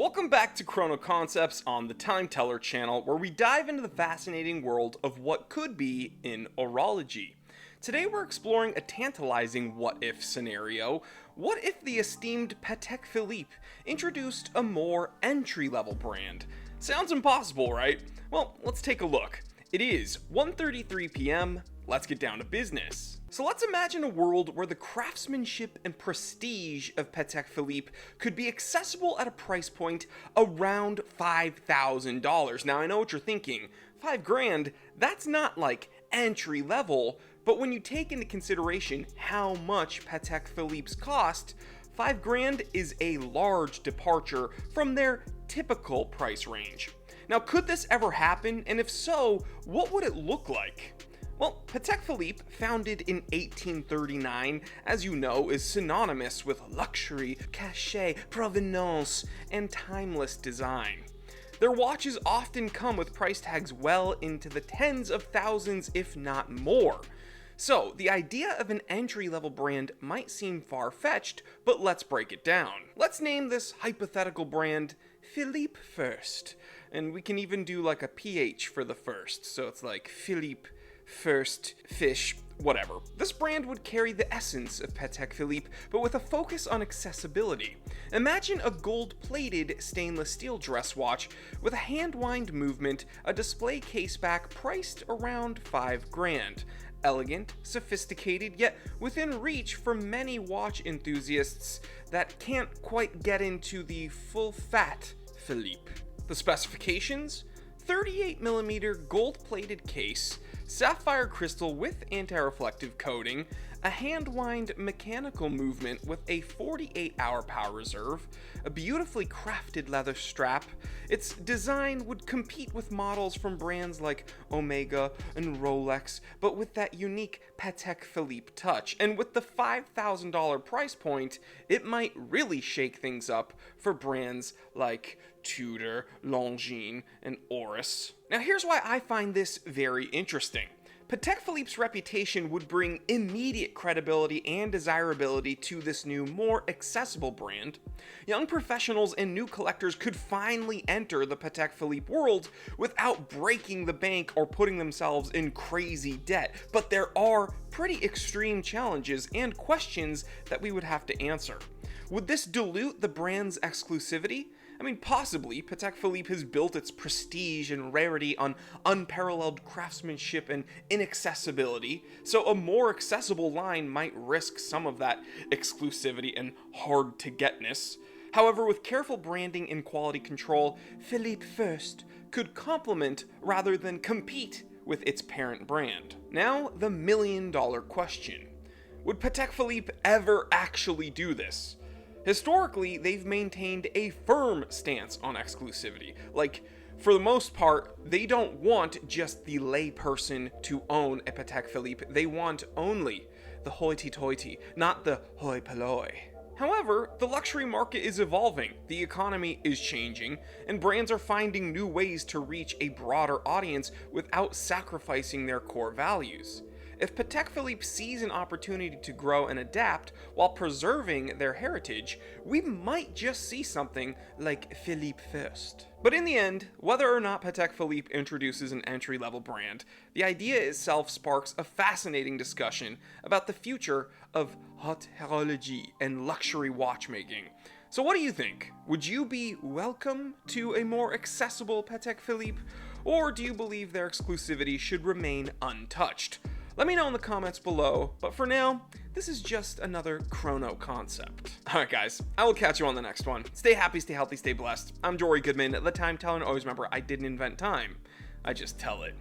Welcome back to Chrono Concepts on the Time Teller channel, where we dive into the fascinating world of what could be in horology. Today we're exploring a tantalizing what-if scenario. What if the esteemed Patek Philippe introduced a more entry-level brand? Sounds impossible, right? Well, let's take a look. It is 1:33 p.m. Let's get down to business. So let's imagine a world where the craftsmanship and prestige of Patek Philippe could be accessible at a price point around $5,000. Now I know what you're thinking, $5,000, that's not like entry level, but when you take into consideration how much Patek Philippe's cost, $5,000 is a large departure from their typical price range. Now could this ever happen, and if so, what would it look like? Well, Patek Philippe, founded in 1839, as you know, is synonymous with luxury, cachet, provenance, and timeless design. Their watches often come with price tags well into the tens of thousands, if not more. So, the idea of an entry-level brand might seem far-fetched, but let's break it down. Let's name this hypothetical brand Philippe First, and we can even do like a PH for the first, so it's like Philippe First Fish, whatever. This brand would carry the essence of Patek Philippe, but with a focus on accessibility. Imagine a gold-plated stainless steel dress watch with a hand-wind movement, a display caseback priced around $5,000. Elegant, sophisticated, yet within reach for many watch enthusiasts that can't quite get into the full-fat Philippe. The specifications? 38mm gold-plated case, sapphire crystal with anti-reflective coating, a hand-wind mechanical movement with a 48-hour power reserve, a beautifully crafted leather strap. Its design would compete with models from brands like Omega and Rolex, but with that unique Patek Philippe touch. And with the $5,000 price point, it might really shake things up for brands like Tudor, Longines, and Oris. Now here's why I find this very interesting. Patek Philippe's reputation would bring immediate credibility and desirability to this new, more accessible brand. Young professionals and new collectors could finally enter the Patek Philippe world without breaking the bank or putting themselves in crazy debt. But there are pretty extreme challenges and questions that we would have to answer. Would this dilute the brand's exclusivity? I mean, possibly. Patek Philippe has built its prestige and rarity on unparalleled craftsmanship and inaccessibility, so a more accessible line might risk some of that exclusivity and hard-to-getness. However, with careful branding and quality control, Philippe First could complement rather than compete with its parent brand. Now, the million-dollar question. Would Patek Philippe ever actually do this? Historically, they've maintained a firm stance on exclusivity. Like, for the most part, they don't want just the layperson to own a Patek Philippe. They want only the hoity-toity, not the hoi polloi. However, the luxury market is evolving, the economy is changing, and brands are finding new ways to reach a broader audience without sacrificing their core values. If Patek Philippe sees an opportunity to grow and adapt while preserving their heritage, we might just see something like Philippe First. But in the end, whether or not Patek Philippe introduces an entry-level brand, the idea itself sparks a fascinating discussion about the future of haute horlogerie and luxury watchmaking. So what do you think? Would you be welcome to a more accessible Patek Philippe, or do you believe their exclusivity should remain untouched? Let me know in the comments below, but for now, this is just another Chrono concept. Alright guys, I will catch you on the next one. Stay happy, stay healthy, stay blessed. I'm Jory Goodman, the Time Teller, and always remember, I didn't invent time, I just tell it.